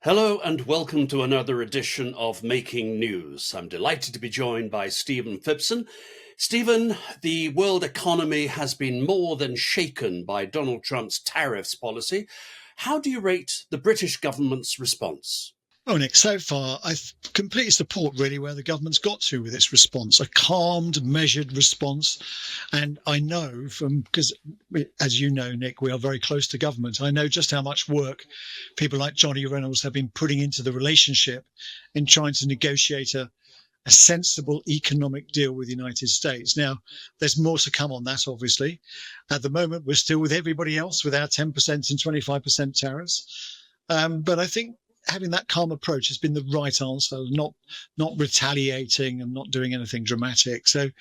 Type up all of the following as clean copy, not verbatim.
Hello and welcome to another edition of Making News. I'm delighted to be joined by Stephen Phipson. Stephen, the world economy has been more than shaken by Donald Trump's tariffs policy. How do you rate the British government's response? Oh, Nick, so far, I completely support really where the government's got to with its response, a calmed, measured response. And I know because as you know, Nick, we are very close to government. I know just how much work people like Johnny Reynolds have been putting into the relationship in trying to negotiate a sensible economic deal with the United States. Now, there's more to come on that, obviously. At the moment, we're still with everybody else with our 10% and 25% tariffs. But I think having that calm approach has been the right answer, not retaliating and not doing anything dramatic. So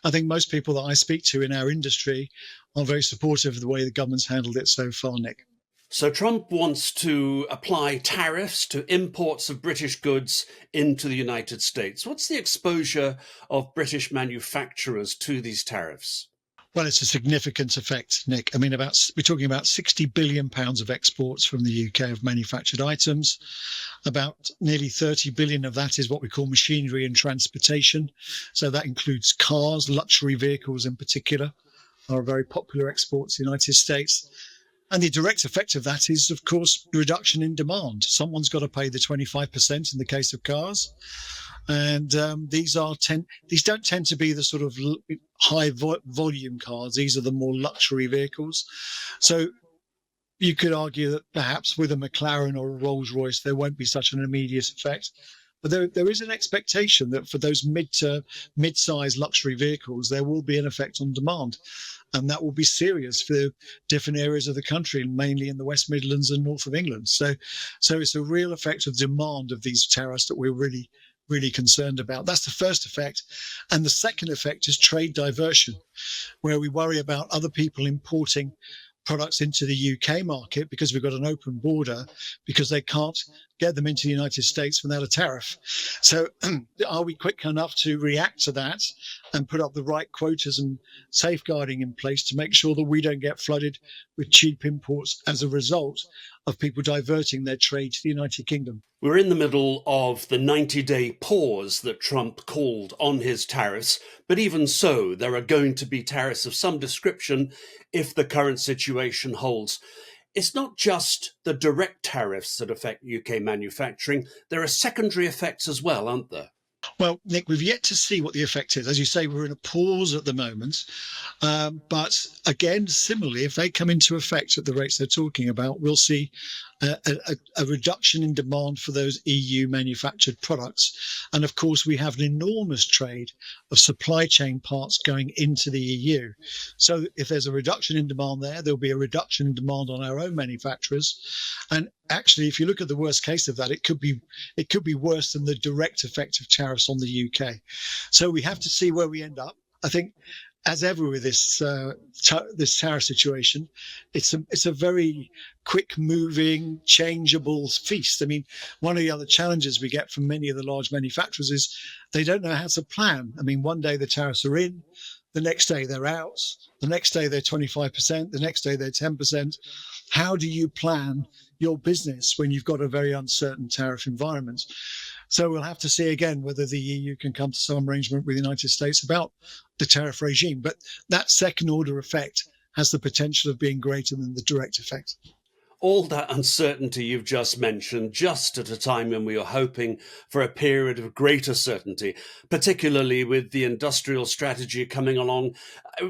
I think most people that I speak to in our industry are very supportive of the way the government's handled it so far, Nick. So Trump wants to apply tariffs to imports of British goods into the United States. What's the exposure of British manufacturers to these tariffs? Well, it's a significant effect, Nick. I mean, we're talking about £60 billion of exports from the UK of manufactured items. About nearly 30 billion of that is what we call machinery and transportation. So that includes cars, luxury vehicles in particular, are very popular exports in the United States. And the direct effect of that is, of course, reduction in demand. Someone's got to pay the 25% in the case of cars. And these don't tend to be the sort of high volume cars. These are the more luxury vehicles. So you could argue that perhaps with a McLaren or a Rolls Royce, there won't be such an immediate effect. But there is an expectation that for those mid-sized luxury vehicles, there will be an effect on demand. And that will be serious for different areas of the country, mainly in the West Midlands and north of England. So it's a real effect of demand of these tariffs that we're really concerned about. That's the first effect. And the second effect is trade diversion, where we worry about other people importing products into the UK market because we've got an open border, because they can't get them into the United States without a tariff. So are we quick enough to react to that and put up the right quotas and safeguarding in place to make sure that we don't get flooded with cheap imports as a result of people diverting their trade to the United Kingdom? We're in the middle of the 90-day pause that Trump called on his tariffs, but even so, there are going to be tariffs of some description if the current situation holds. It's not just the direct tariffs that affect UK manufacturing, there are secondary effects as well, aren't there? Well, Nick, we've yet to see what the effect is. As you say, we're in a pause at the moment. But again, similarly, if they come into effect at the rates they're talking about, we'll see a reduction in demand for those EU manufactured products. And of course, we have an enormous trade of supply chain parts going into the EU. So if there's a reduction in demand there, there'll be a reduction in demand on our own manufacturers. And actually, if you look at the worst case of that, it could be worse than the direct effect of tariffs on the UK. So we have to see where we end up. I think, as ever with this tariff situation, it's a very quick moving, changeable feast. I mean, one of the other challenges we get from many of the large manufacturers is they don't know how to plan. I mean, one day the tariffs are in, the next day they're out, the next day they're 25%, the next day they're 10%. How do you plan your business when you've got a very uncertain tariff environment? So we'll have to see again whether the EU can come to some arrangement with the United States about the tariff regime. But that second order effect has the potential of being greater than the direct effect. All that uncertainty you've just mentioned, just at a time when we are hoping for a period of greater certainty, particularly with the industrial strategy coming along,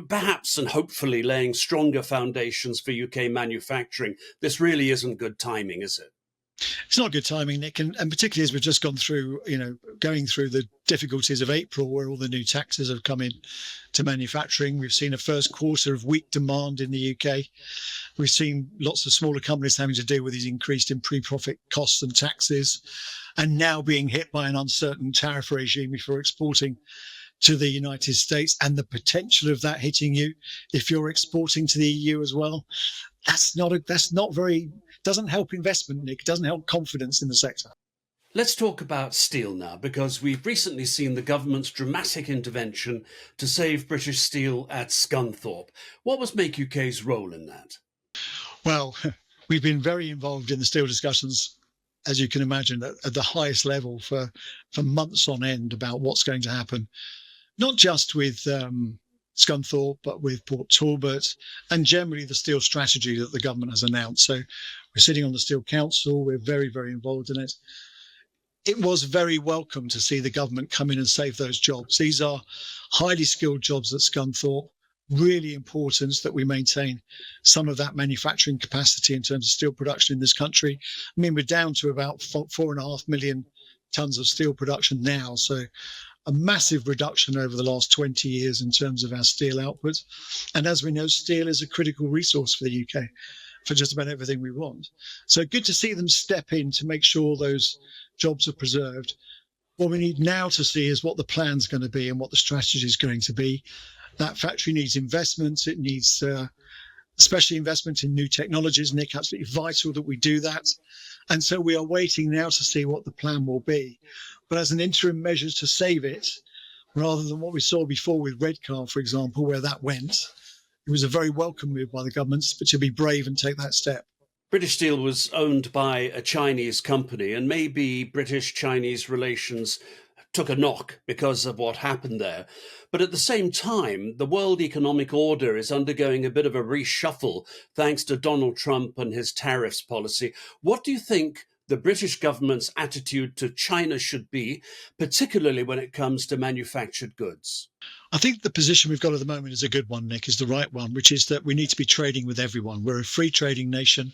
perhaps and hopefully laying stronger foundations for UK manufacturing. This really isn't good timing, is it? It's not good timing, Nick, and particularly as we've just gone through, going through the difficulties of April, where all the new taxes have come in to manufacturing. We've seen a first quarter of weak demand in the UK. We've seen lots of smaller companies having to deal with these increased in pre-profit costs and taxes, and now being hit by an uncertain tariff regime if you're exporting to the United States, and the potential of that hitting you if you're exporting to the EU as well. Doesn't help investment, Nick. It doesn't help confidence in the sector. Let's talk about steel now, because we've recently seen the government's dramatic intervention to save British steel at Scunthorpe. What was Make UK's role in that? Well, we've been very involved in the steel discussions as you can imagine, at the highest level for months on end about what's going to happen, not just with Scunthorpe, but with Port Talbot and generally the steel strategy that the government has announced. So we're sitting on the Steel Council. We're very, very involved in it. It was very welcome to see the government come in and save those jobs. These are highly skilled jobs at Scunthorpe. Really important that we maintain some of that manufacturing capacity in terms of steel production in this country. I mean, we're down to about 4.5 million tons of steel production now. So a massive reduction over the last 20 years in terms of our steel output. And as we know, steel is a critical resource for the UK for just about everything we want. So good to see them step in to make sure those jobs are preserved. What we need now to see is what the plan's going to be and what the strategy is going to be. That factory needs investments. It needs especially investment in new technologies. Nick, absolutely vital that we do that. And so we are waiting now to see what the plan will be. But as an interim measure to save it, rather than what we saw before with Redcar, for example, where that went, it was a very welcome move by the government to be brave and take that step. British Steel was owned by a Chinese company, and maybe British-Chinese relations took a knock because of what happened there. But at the same time, the world economic order is undergoing a bit of a reshuffle thanks to Donald Trump and his tariffs policy. What do you think the British government's attitude to China should be, particularly when it comes to manufactured goods? I think the position we've got at the moment is a good one, Nick, is the right one, which is that we need to be trading with everyone. We're a free trading nation,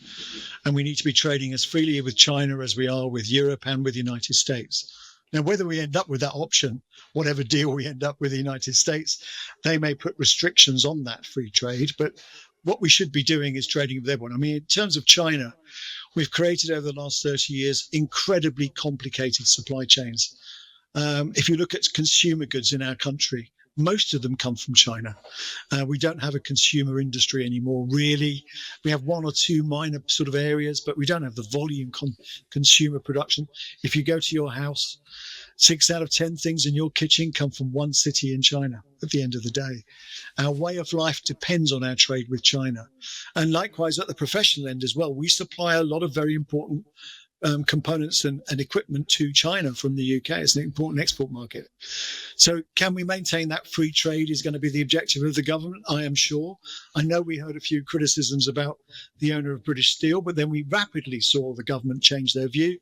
and we need to be trading as freely with China as we are with Europe and with the United States. Now, whether we end up with that option, whatever deal we end up with the United States, they may put restrictions on that free trade. But what we should be doing is trading with everyone. I mean, in terms of China, we've created over the last 30 years incredibly complicated supply chains. If you look at consumer goods in our country, most of them come from China. We don't have a consumer industry anymore, really. We have one or two minor sort of areas, but we don't have the volume consumer production. If you go to your house, 6 out of 10 things in your kitchen come from one city in China at the end of the day. Our way of life depends on our trade with China. And likewise, at the professional end as well, we supply a lot of very important components and equipment to China from the UK. It's an important export market. So can we maintain that free trade is going to be the objective of the government, I am sure. I know we heard a few criticisms about the owner of British Steel, but then we rapidly saw the government change their view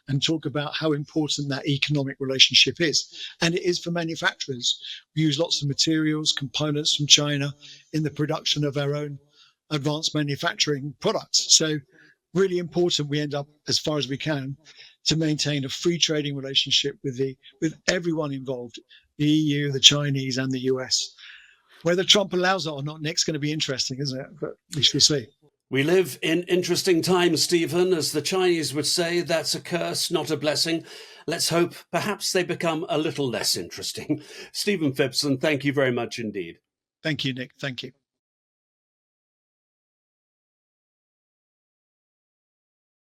and talk about how important that economic relationship is. And it is for manufacturers. We use lots of materials, components from China in the production of our own advanced manufacturing products. So really important we end up, as far as we can, to maintain a free trading relationship with everyone involved, the EU, the Chinese, and the US. Whether Trump allows it or not, Nick's going to be interesting, isn't it? But we shall see. We live in interesting times, Stephen. As the Chinese would say, that's a curse, not a blessing. Let's hope perhaps they become a little less interesting. Stephen Phipson, thank you very much indeed. Thank you, Nick. Thank you.